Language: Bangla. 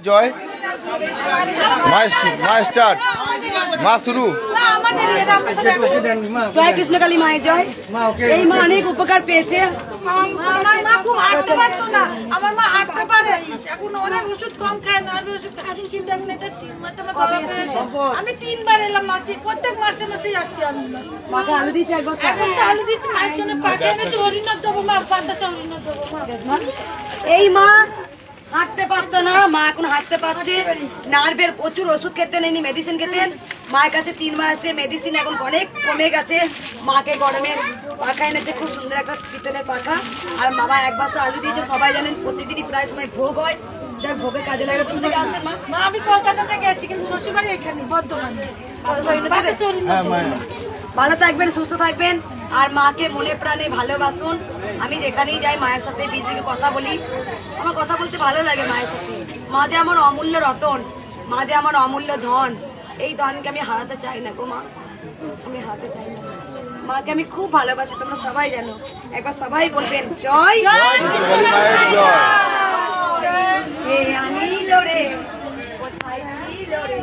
জয় মা স্টার্ট মা শুরু। জয় কৃষ্ণকালী মায়ের জয়। এই মা অনেক উপকার পেয়েছে। আমার মা খুব হাঁটতে পারতো না, আমার মা হাঁটতে পারে এখন, অনেক ওষুধ কম খায় না, ওষুধ খাদিন কিন্তু আমি এটা আমি 3 বার এলাম মা, প্রত্যেক মাসে মাসেই আসছি আমি। মাকে আলু দিয়েছে একবার, এখন তো আলু দিচ্ছি মায়ের জন্য, পাখে এনেছি হরিণর দেবো মা, পাতা হরিণর দেবো মা। এই মা হাঁটতে পারতো না, মা এখন হাঁটতে পারছে। নার্ভের প্রচুর ওষুধ খেতেন, এনি মেডিসিন খেতেন। মায়ের কাছে 3 মাস আসে, মেডিসিন এখন অনেক কমে গেছে। মাকে গরমের পাখা এনেছে, খুব সুন্দর একটা পিতলের পাখা। আর মামা 1 বস্তা আলু দিয়েছে। সবাই জানেন প্রতিদিনই প্রায় সময় ভোগ হয়, যাই ভোগে কাজে লাগে। তুমি থেকে আসছেন মা? মা আমি কলকাতা থেকে এসেছি, কিন্তু শ্বশুরবাড়ি এখানে বর্ধমানে। ভালো থাকবেন, সুস্থ থাকবেন, আর মাকে মনে প্রাণে ভালোবাসুন। আমি যেখানেই যাই মায়ের সাথে বিজেপি কথা বলি, আমার কথা বলতে ভালো লাগে মায়ের সাথে। মা যে আমার অমূল্য রতন, মা যে আমার অমূল্য ধন, এই ধনকে আমি হারাতে চাই না গো মা, আমি হারাতে চাই না। মাকে আমি খুব ভালোবাসি, তোমরা সবাই জানো। একবার সবাই বলবেন জয় জয় মায়ের জয়। আনিল রে, কোথায় ছিল রে।